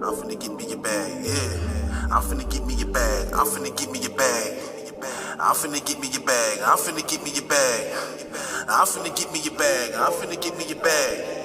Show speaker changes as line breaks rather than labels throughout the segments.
I'm finna get me your bag, yeah. I'm finna get me your bag. I'm finna get me your bag. I'm finna get me your bag. I'm finna get me your bag. I'm finna get me your bag. I'm finna get me your bag.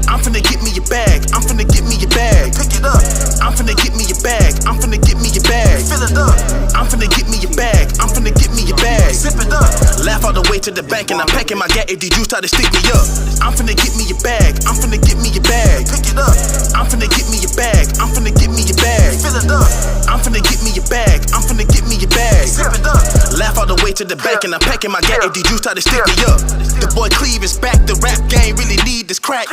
I'm finna get me your bag. I'm finna get me your bag. Pick it up. I'm finna get me your bag. I'm finna get me your bag. Fill it up. I'm finna get me your bag. I'm finna get me your bag. Zip it up. Laugh all the way to the bank and I'm packing my gat if the juice try to stick me up. I'm finna get me your bag. I'm finna get me your bag. Pick it up. I'm finna get me your bag. I'm finna get me your bag. Fill it up. I'm finna get me your bag. I'm finna get me your bag. Zip it up. Laugh all the way to the bank and I'm packing my gat if the juice try to stick me up. The boy Cleve is back. The rap game really need this crack.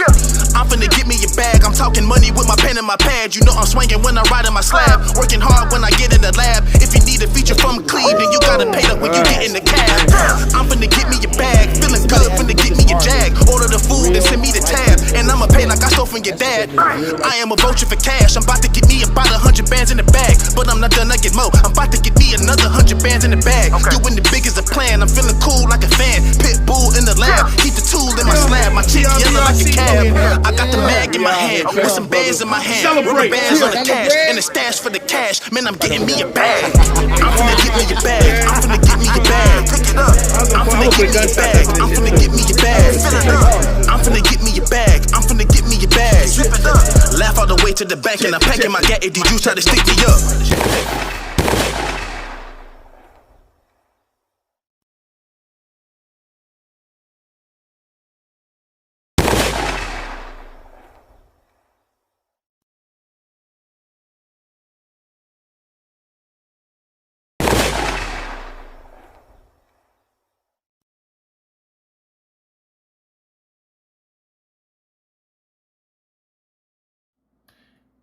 I'm finna get me your bag. I'm talking money with my pen and my pad. You know I'm swinging when I ride in my slab. Working hard when I get in the lab. If you need a feature from Cleve, then you gotta pay up when you get in the cab. I'm finna get me your bag. Feeling good, finna get me your jag. Order the food and send me the tab. And I'ma pay like I stole from your dad. I am a vulture for cash. I'm about to get me about 100 bands in the bag. But I'm not done, I get more. I'm about to get me another 100 bands in the bag. Doing the big as a plan. I'm feeling cool like a fan. Pit bull in the lab. Keep the tool in my slab. My chick yelling like a cab. I got the mag in my hand with some bands in my hand. Rubber bands on the cash and a stash for the cash. Man, I'm getting me a bag. I'm finna get me your bag. I'm finna get me your bag. Pick it up. I'm finna get me your bag. I'm finna get me your bag. Fill it up. I'm finna get me your bag. I'm finna get me your bag. Zip it up. Laugh all the way to the bank and I'm packing my gat if the juice try to stick me up.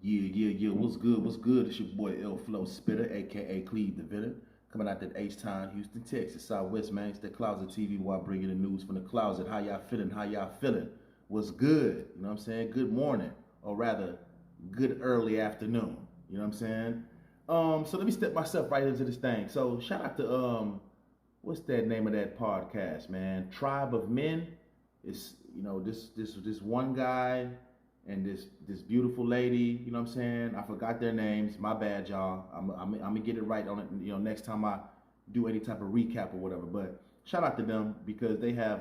Yeah. What's good? What's good? It's your boy L Flow Spitter, aka Cleve the Villain, coming out that H-Town, Houston, Texas, Southwest, man. It's that Closet TV while I bring you the news from the closet. How y'all feeling? How y'all feeling? What's good? You know what I'm saying? Good morning, or rather, good early afternoon. You know what I'm saying? So let me step myself right into this thing. So shout out to what's that name of that podcast, man? Tribe of Men. It's this one guy and this beautiful lady, you know what I'm saying? I forgot their names. My bad, y'all. I'm gonna get it right on it, next time I do any type of recap or whatever. But shout out to them because they have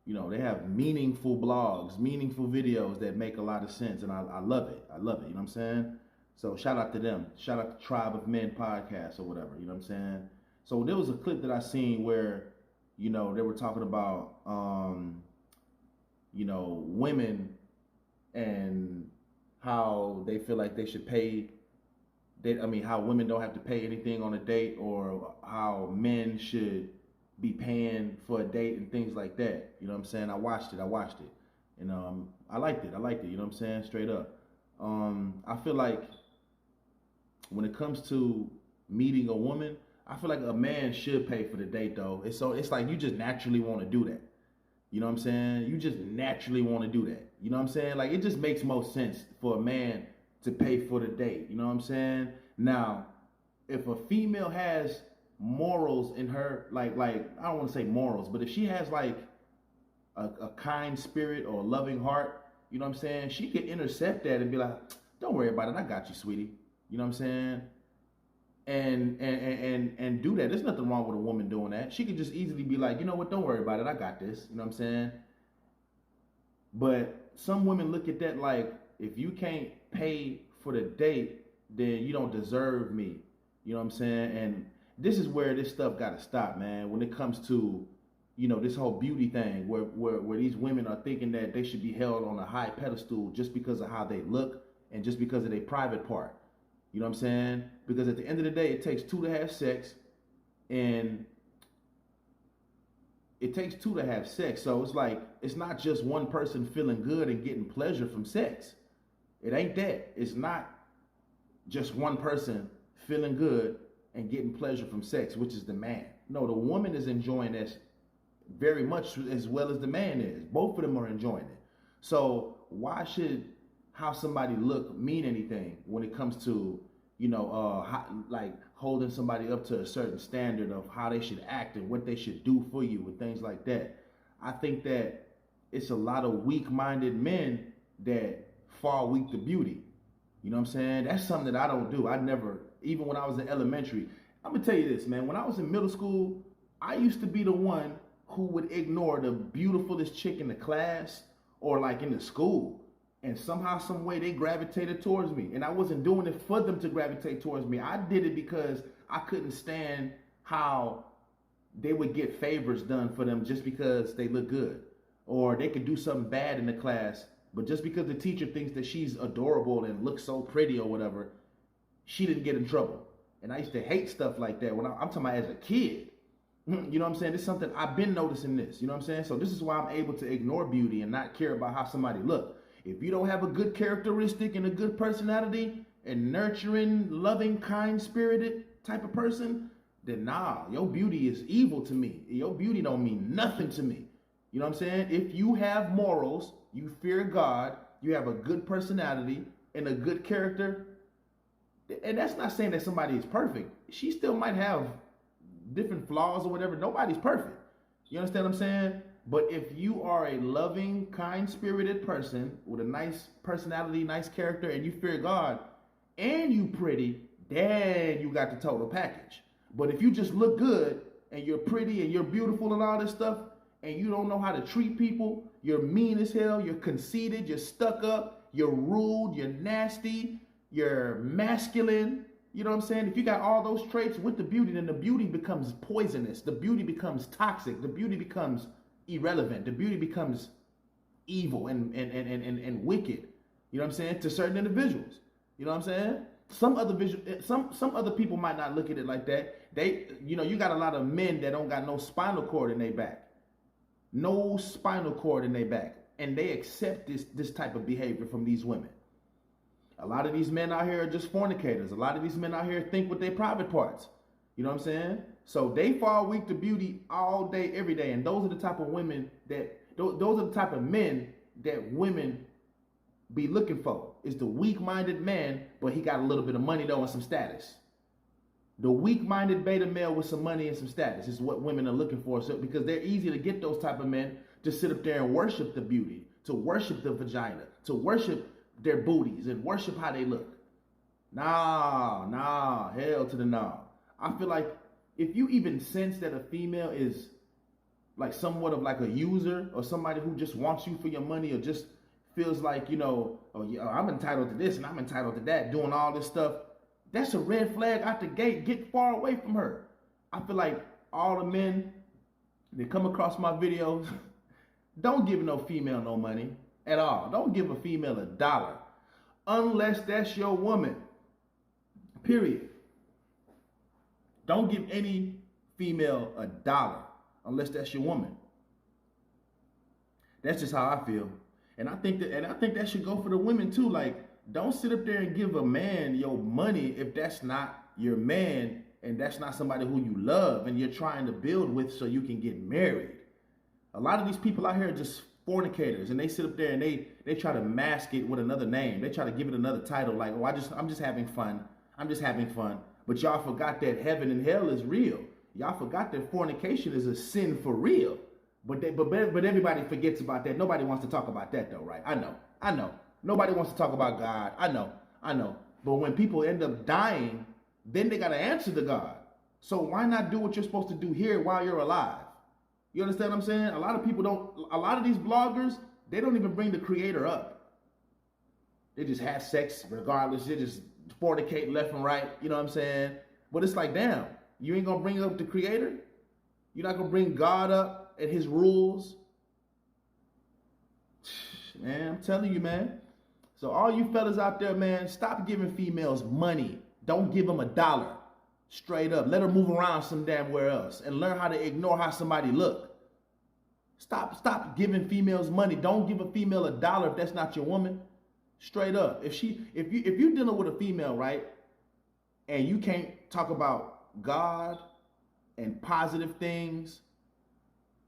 they have meaningful blogs, meaningful videos that make a lot of sense, and I love it. I love it. You know what I'm saying? So shout out to them. Shout out to Tribe of Men podcast or whatever. You know what I'm saying? So there was a clip that I seen where they were talking about women and how they feel like they should pay. How women don't have to pay anything on a date, or how men should be paying for a date and things like that. You know what I'm saying? I watched it, and I liked it. You know what I'm saying? Straight up. I feel like when it comes to meeting a woman, I feel like a man should pay for the date though. It's like you just naturally want to do that. You know what I'm saying? You just naturally want to do that. You know what I'm saying? Like, it just makes most sense for a man to pay for the date. You know what I'm saying? Now, if a female has morals in her, like I don't want to say morals, but if she has like a kind spirit or a loving heart, you know what I'm saying? She could intercept that and be like, don't worry about it. I got you, sweetie. You know what I'm saying? And do that. There's nothing wrong with a woman doing that. She could just easily be like, you know what, don't worry about it, I got this. You know what I'm saying? But some women look at that like, if you can't pay for the date, then you don't deserve me. You know what I'm saying? And this is where this stuff gotta stop, man. When it comes to, this whole beauty thing, where these women are thinking that they should be held on a high pedestal just because of how they look and just because of their private part. You know what I'm saying? Because at the end of the day, it takes two to have sex, and it takes two to have sex. So it's like, it's not just one person feeling good and getting pleasure from sex. It ain't that. It's not just one person feeling good and getting pleasure from sex, which is the man. No, the woman is enjoying this very much as well as the man is. Both of them are enjoying it. So why should how somebody look mean anything when it comes to like holding somebody up to a certain standard of how they should act and what they should do for you and things like that? I think that it's a lot of weak-minded men that fall weak to beauty. You know what I'm saying? That's something that I don't do. I never, even when I was in elementary. I'm gonna tell you this, man. When I was in middle school, I used to be the one who would ignore the beautifulest chick in the class or like in the school. And somehow, some way, they gravitated towards me. And I wasn't doing it for them to gravitate towards me. I did it because I couldn't stand how they would get favors done for them just because they look good. Or they could do something bad in the class, but just because the teacher thinks that she's adorable and looks so pretty or whatever, she didn't get in trouble. And I used to hate stuff like that when I'm talking about as a kid. You know what I'm saying? It's something I've been noticing this. You know what I'm saying? So this is why I'm able to ignore beauty and not care about how somebody look. If you don't have a good characteristic and a good personality and nurturing, loving, kind-spirited type of person, then nah, your beauty is evil to me. Your beauty don't mean nothing to me. You know what I'm saying? If you have morals, you fear God, you have a good personality and a good character, and that's not saying that somebody is perfect. She still might have different flaws or whatever. Nobody's perfect. You understand what I'm saying? But if you are a loving, kind-spirited person with a nice personality, nice character, and you fear God, and you pretty, then you got the total package. But if you just look good, and you're pretty, and you're beautiful and all this stuff, and you don't know how to treat people, you're mean as hell, you're conceited, you're stuck up, you're rude, you're nasty, you're masculine, you know what I'm saying? If you got all those traits with the beauty, then the beauty becomes poisonous, the beauty becomes toxic, the beauty becomes irrelevant, the beauty becomes evil and wicked, you know what I'm saying, to certain individuals. You know what I'm saying? Some other people might not look at it like that. You got a lot of men that don't got no spinal cord in their back. No spinal cord in their back. And they accept this type of behavior from these women. A lot of these men out here are just fornicators. A lot of these men out here think with their private parts. You know what I'm saying? So they fall weak to beauty all day, every day. And those are the type of women those are the type of men that women be looking for. Is the weak-minded man, but he got a little bit of money though and some status. The weak-minded beta male with some money and some status is what women are looking for. So because they're easy to get those type of men to sit up there and worship the beauty, to worship the vagina, to worship their booties and worship how they look. Nah, hell to the nah. I feel like if you even sense that a female is like somewhat of like a user or somebody who just wants you for your money or just feels like, oh, yeah, I'm entitled to this and I'm entitled to that, doing all this stuff, that's a red flag out the gate. Get far away from her. I feel like all the men that come across my videos, don't give no female no money at all. Don't give a female $1 unless that's your woman. Period. Don't give any female $1 unless that's your woman. That's just how I feel. And I think that should go for the women too. Like, don't sit up there and give a man your money if that's not your man and that's not somebody who you love and you're trying to build with so you can get married. A lot of these people out here are just fornicators, and they sit up there and they try to mask it with another name. They try to give it another title, like, oh, I'm just having fun. I'm just having fun. But y'all forgot that heaven and hell is real. Y'all forgot that fornication is a sin for real. But everybody forgets about that. Nobody wants to talk about that though, right? I know. Nobody wants to talk about God. I know. But when people end up dying, then they got to answer to God. So why not do what you're supposed to do here while you're alive? You understand what I'm saying? A lot of these bloggers, they don't even bring the creator up. They just have sex regardless. They just fornicate left and right. You know what I'm saying? But it's like, damn, you ain't going to bring up the creator? You're not going to bring God up and his rules? Man, I'm telling you, man. So all you fellas out there, man, stop giving females money. Don't give them $1. Straight up. Let her move around some damn where else and learn how to ignore how somebody look. Stop giving females money. Don't give a female $1 if that's not your woman. Straight up. If you're dealing with a female, right, and you can't talk about God and positive things,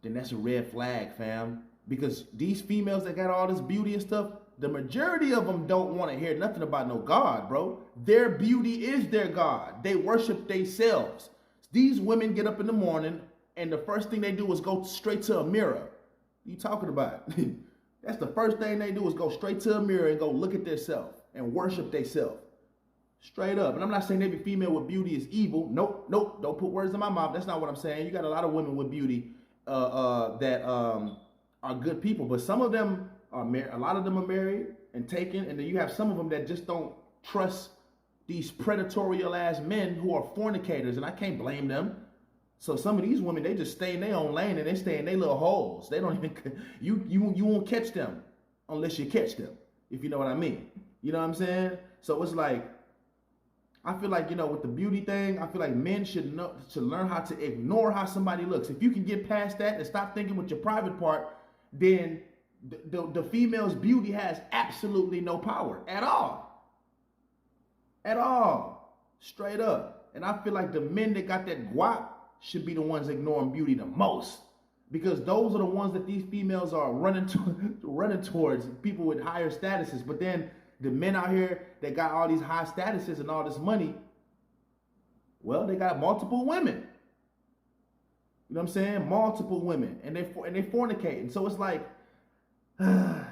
then that's a red flag, fam. Because these females that got all this beauty and stuff, the majority of them don't want to hear nothing about no God, bro. Their beauty is their God. They worship themselves. These women get up in the morning and the first thing they do is go straight to a mirror. What you talking about? That's the first thing they do is go straight to a mirror and go look at themselves. and worship themselves. Straight up. And I'm not saying every female with beauty is evil. Nope. Don't put words in my mouth. That's not what I'm saying. You got a lot of women with beauty that are good people, but some of them are married. A lot of them are married and taken, and then you have some of them that just don't trust these predatorial ass men who are fornicators, and I can't blame them. So some of these women, they just stay in their own lane and they stay in their little holes. They don't even you won't catch them unless you catch them, if you know what I mean. You know what I'm saying? So it's like, I feel like, with the beauty thing, I feel like men should learn how to ignore how somebody looks. If you can get past that and stop thinking with your private part, then the female's beauty has absolutely no power at all. At all. Straight up. And I feel like the men that got that guap should be the ones ignoring beauty the most. Because those are the ones that these females are running towards, people with higher statuses. But then the men out here that got all these high statuses and all this money, well, they got multiple women. You know what I'm saying? Multiple women. And they fornicating. So it's like, I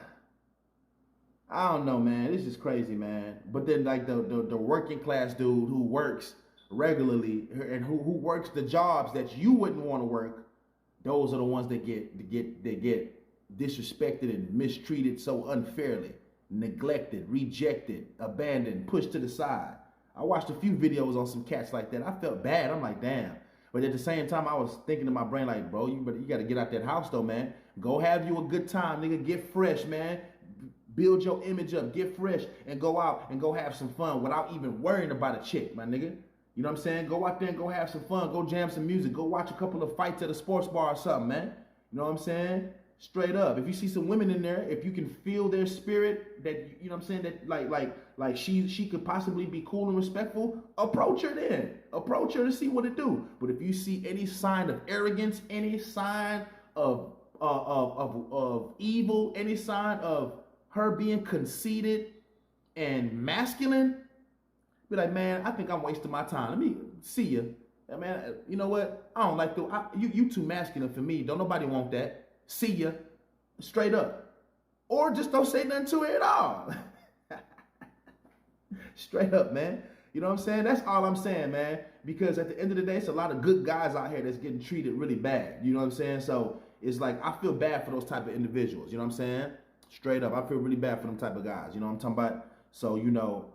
don't know, man. This is crazy, man. But then like the working class dude who works regularly and who works the jobs that you wouldn't want to work, those are the ones that get disrespected and mistreated so unfairly. Neglected, rejected, abandoned, pushed to the side. I watched a few videos on some cats like that. I felt bad. I'm like, damn. But at the same time, I was thinking in my brain, like, bro, you got to get out that house though, man. Go have you a good time, nigga. Get fresh, man. Build your image up. Get fresh and go out and go have some fun without even worrying about a chick, my nigga. You know what I'm saying? Go out there and go have some fun. Go jam some music. Go watch a couple of fights at a sports bar or something, man. You know what I'm saying? Straight up. If you see some women in there, if you can feel their spirit, that, you know what I'm saying, that like she could possibly be cool and respectful, approach her then. Approach her to see what it do. But if you see any sign of arrogance, any sign of evil, any sign of her being conceited and masculine, be like, man, I think I'm wasting my time. Let me see you. Man, you know what? I don't like you too masculine for me. Don't nobody want that. See ya. Straight up. Or just don't say nothing to it at all. Straight up, man. You know what I'm saying? That's all I'm saying, man. Because at the end of the day, it's a lot of good guys out here that's getting treated really bad. You know what I'm saying? So it's like, I feel bad for those type of individuals. You know what I'm saying? Straight up. I feel really bad for them type of guys. You know what I'm talking about? So,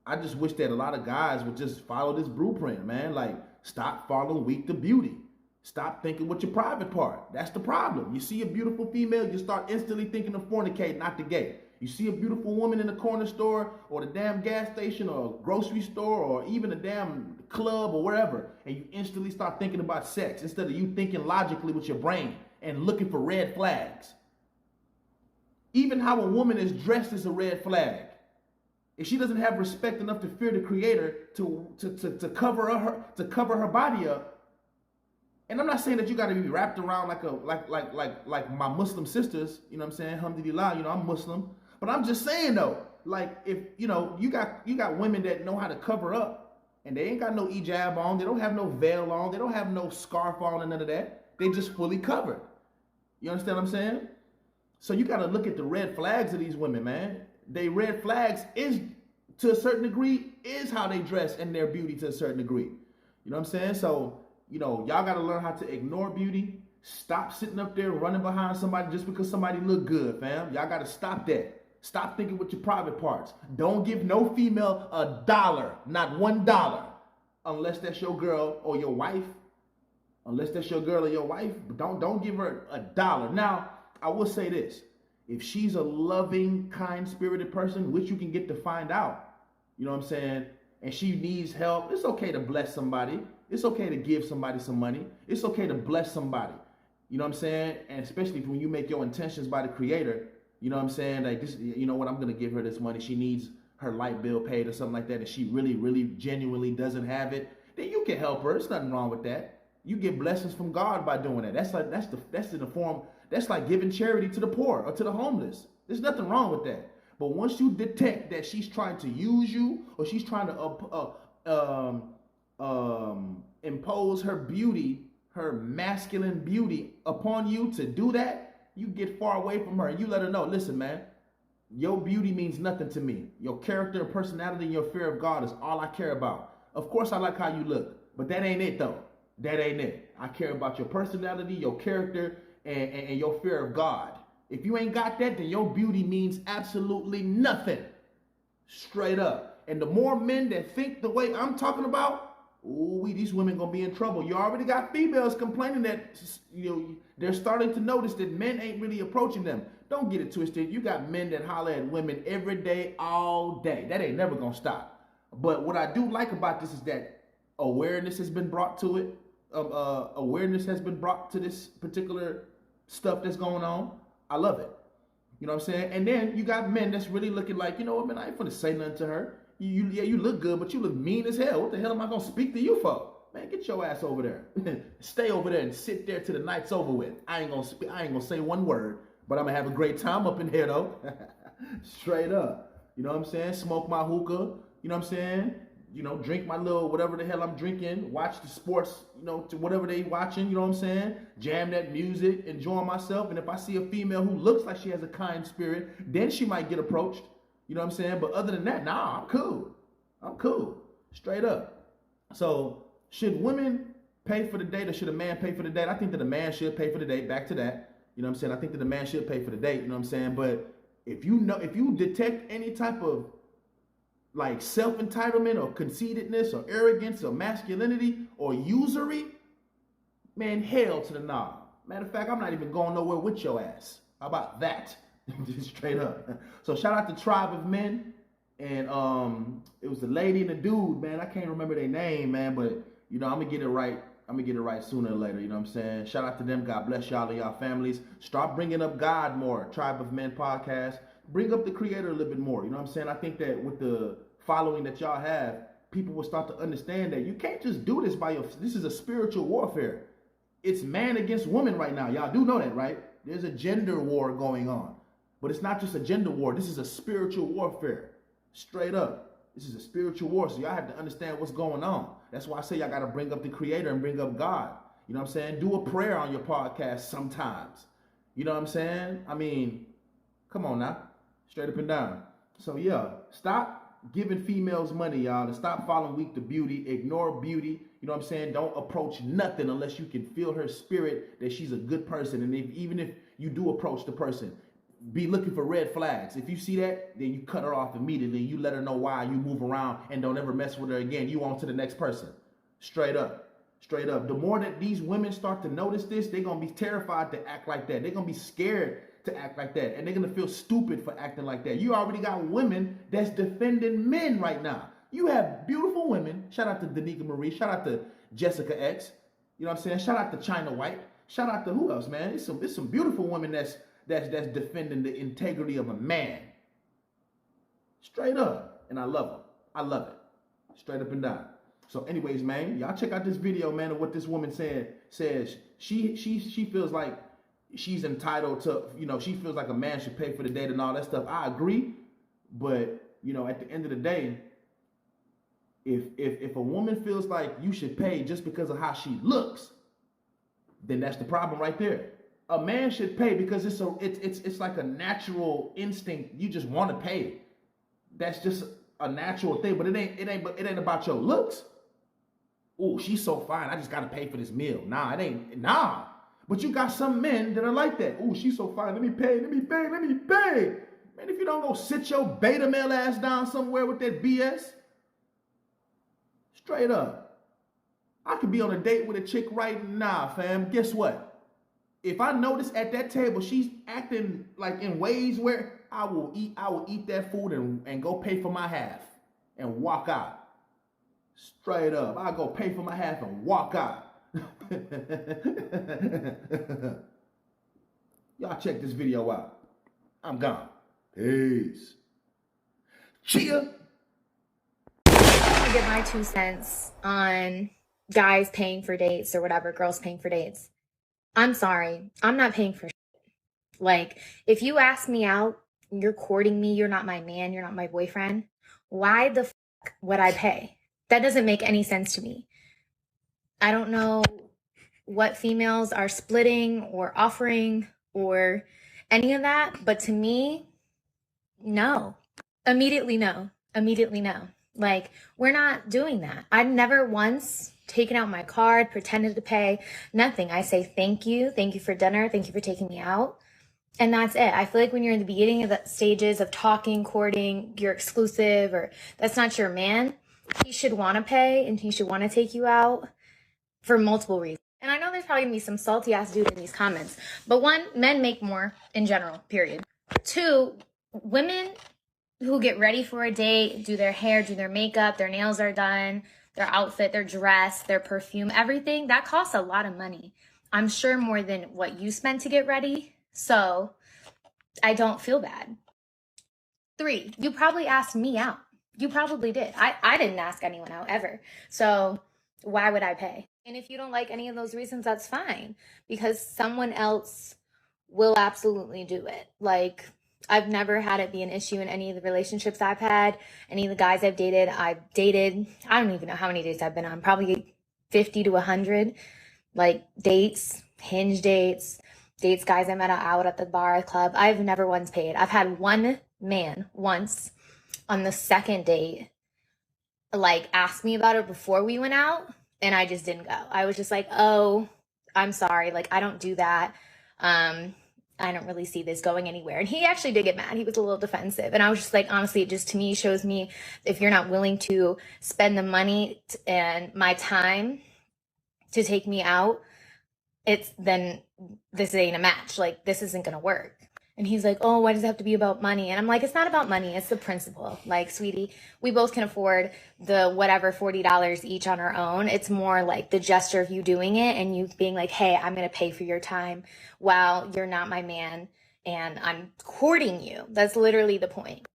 I just wish that a lot of guys would just follow this blueprint, man. Like, stop following weak to beauty. Stop thinking with your private part. That's the problem. You see a beautiful female, you start instantly thinking of fornicating out the gate. You see a beautiful woman in the corner store or the damn gas station or grocery store or even a damn club or wherever, and you instantly start thinking about sex instead of you thinking logically with your brain and looking for red flags. Even how a woman is dressed is a red flag. If she doesn't have respect enough to fear the Creator to cover her body up. And I'm not saying that you got to be wrapped around like my Muslim sisters, you know what I'm saying? Alhamdulillah, I'm Muslim. But I'm just saying though, like if you got women that know how to cover up and they ain't got no hijab on, they don't have no veil on, they don't have no scarf on and none of that. They just fully covered. You understand what I'm saying? So you got to look at the red flags of these women, man. They red flags is to a certain degree is how they dress and their beauty to a certain degree. You know what I'm saying? So y'all got to learn how to ignore beauty. Stop sitting up there running behind somebody just because somebody look good, fam. Y'all got to stop that. Stop thinking with your private parts. Don't give no female $1, not $1, unless that's your girl or your wife. Unless that's your girl or your wife, don't give her $1. Now, I will say this. If she's a loving, kind-spirited person, which you can get to find out, you know what I'm saying, and she needs help, it's okay to bless somebody. It's okay to give somebody some money. It's okay to bless somebody. You know what I'm saying? And especially when you make your intentions by the Creator, you know what I'm saying? Like this, you know what? I'm going to give her this money. She needs her light bill paid or something like that. And she really, really genuinely doesn't have it. Then you can help her. There's nothing wrong with that. You get blessings from God by doing that. That's in the form, that's like giving charity to the poor or to the homeless. There's nothing wrong with that. But once you detect that she's trying to use you or she's trying to impose her beauty, her masculine beauty upon you to do that, you get far away from her and you let her know, listen, man, Your beauty means nothing to me. Your character and personality and your fear of God is all I care about. Of course, I like how you look, but that ain't it though. That ain't it. I care about your personality, your character, and your fear of God. If you ain't got that, then your beauty means absolutely nothing. Straight up. And the more men that think the way I'm talking about, ooh, these women gonna be in trouble. You already got females complaining that they're starting to notice that men ain't really approaching them. Don't get it twisted. You got men that holler at women every day, all day. That ain't never gonna stop. But what I do like about this is that awareness has been brought to it. Awareness has been brought to this particular stuff that's going on. I love it. You know what I'm saying? And then you got men that's really looking like, you know what, man, I ain't finna say nothing to her. You look good, but you look mean as hell. What the hell am I gonna speak to you for? Man, get your ass over there. Stay over there and sit there till the night's over with. I ain't gonna say one word, but I'm gonna have a great time up in here though. Straight up. You know what I'm saying? Smoke my hookah. You know what I'm saying? You know, drink my little whatever the hell I'm drinking, watch the sports, you know, to whatever they watching, you know what I'm saying? Jam that music, enjoy myself. And if I see a female who looks like she has a kind spirit, then she might get approached. You know what I'm saying? But other than that, nah, I'm cool. I'm cool. Straight up. So should women pay for the date or should a man pay for the date? I think that a man should pay for the date. Back to that. You know what I'm saying? I think that a man should pay for the date, you know what I'm saying? But if you detect any type of like self-entitlement or conceitedness or arrogance or masculinity or usury, man, hell to the nah. Matter of fact, I'm not even going nowhere with your ass. How about that? Just straight up. So shout out to Tribe of Men. And it was the lady and the dude, man. I can't remember their name, man, but you know, I'm gonna get it right. I'm gonna get it right sooner or later, you know what I'm saying? Shout out to them. God bless y'all and y'all families. Start bringing up God more. Tribe of Men podcast. Bring up the creator a little bit more. You know what I'm saying? I think that with the following that y'all have, people will start to understand that you can't just do this by yourself. This is a spiritual warfare. It's man against woman right now. Y'all do know that, right? There's a gender war going on. But it's not just a gender war. This is a spiritual warfare. Straight up. This is a spiritual war. So y'all have to understand what's going on. That's why I say y'all got to bring up the creator and bring up God. You know what I'm saying? Do a prayer on your podcast sometimes. You know what I'm saying? I mean, come on now. Straight up and down. So yeah, stop giving females money, y'all, and stop following weak to beauty. Ignore beauty. You know what I'm saying? Don't approach nothing unless you can feel her spirit that she's a good person. And even if you do approach the person, be looking for red flags. If you see that, then you cut her off immediately. You let her know why. You move around and don't ever mess with her again. You on to the next person. Straight up. Straight up. The more that these women start to notice this, they're going to be terrified to act like that. They're going to be scared to act like that. And they're going to feel stupid for acting like that. You already got women that's defending men right now. You have beautiful women. Shout out to Danica Marie. Shout out to Jessica X. You know what I'm saying? Shout out to China White. Shout out to who else, man? It's some beautiful women that's defending the integrity of a man. Straight up. And I love them. I love it. Straight up and down. So anyways, man, y'all check out this video, man, of what this woman says. She feels like she's entitled to, you know, she feels like a man should pay for the date and all that stuff. I agree. But, you know, at the end of the day, if a woman feels like you should pay just because of how she looks, then that's the problem right there. A man should pay because it's like a natural instinct. You just want to pay. That's just a natural thing, but it ain't about your looks. Oh, she's so fine. I just gotta pay for this meal. Nah, it ain't. Nah. But you got some men that are like that. Oh, she's so fine. Let me pay. Man, if you don't go sit your beta male ass down somewhere with that BS, straight up. I could be on a date with a chick right now, fam. Guess what? If I notice at that table she's acting like in ways where I will eat that food and go pay for my half and walk out. Straight up. I'll go pay for my half and walk out. Y'all check this video out. I'm gone. Peace. Chia.
I get my 2 cents on guys paying for dates or whatever, girls paying for dates. I'm sorry. I'm not paying for shit. Like, if you ask me out, you're courting me, you're not my man, you're not my boyfriend, why the fuck would I pay? That doesn't make any sense to me. I don't know what females are splitting or offering or any of that, but to me, No. Immediately no. Immediately no. Like, we're not doing that. I've never once taken out my card, pretended to pay, nothing. I say thank you for dinner, thank you for taking me out. And that's it. I feel like when you're in the beginning of the stages of talking, courting, you're exclusive, or that's not your man, he should want to pay and he should want to take you out for multiple reasons. And I know there's probably gonna be some salty ass dude in these comments, but one, men make more in general, period. Two, women who get ready for a date, do their hair, do their makeup, their nails are done, their outfit, their dress, their perfume, everything, that costs a lot of money. I'm sure more than what you spent to get ready. So I don't feel bad. Three, you probably asked me out. You probably did. I didn't ask anyone out ever. So why would I pay? And if you don't like any of those reasons, that's fine, because someone else will absolutely do it. Like, I've never had it be an issue in any of the relationships I've had, any of the guys I've dated. I don't even know how many dates I've been on, probably 50 to 100, like dates, hinge dates, guys I met out at the bar, club. I've never once paid. I've had one man once on the second date, like, ask me about it before we went out, and I just didn't go. I was just like, oh, I'm sorry, like, I don't do that. I don't really see this going anywhere. And he actually did get mad. He was a little defensive. And I was just like, honestly, it just to me shows me if you're not willing to spend the money and my time to take me out, then this ain't a match. Like, this isn't going to work. And he's like, oh, why does it have to be about money? And I'm like, it's not about money. It's the principle. Like, sweetie, we both can afford the whatever $40 each on our own. It's more like the gesture of you doing it and you being like, hey, I'm going to pay for your time while you're not my man and I'm courting you. That's literally the point.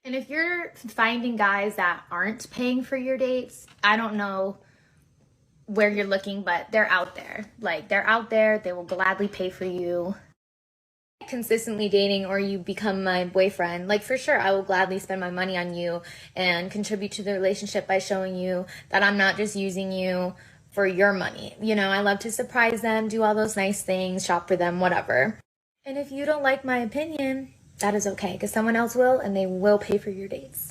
And if you're finding guys that aren't paying for your dates, I don't know where you're looking, but they're out there. Like, they're out there. They will gladly pay for you. Consistently dating, or you become my boyfriend, like, for sure I will gladly spend my money on you and contribute to the relationship by showing you that I'm not just using you for your money. You know, I love to surprise them, do all those nice things, shop for them, whatever. And if you don't like my opinion, that is okay, because someone else will, and they will pay for your dates.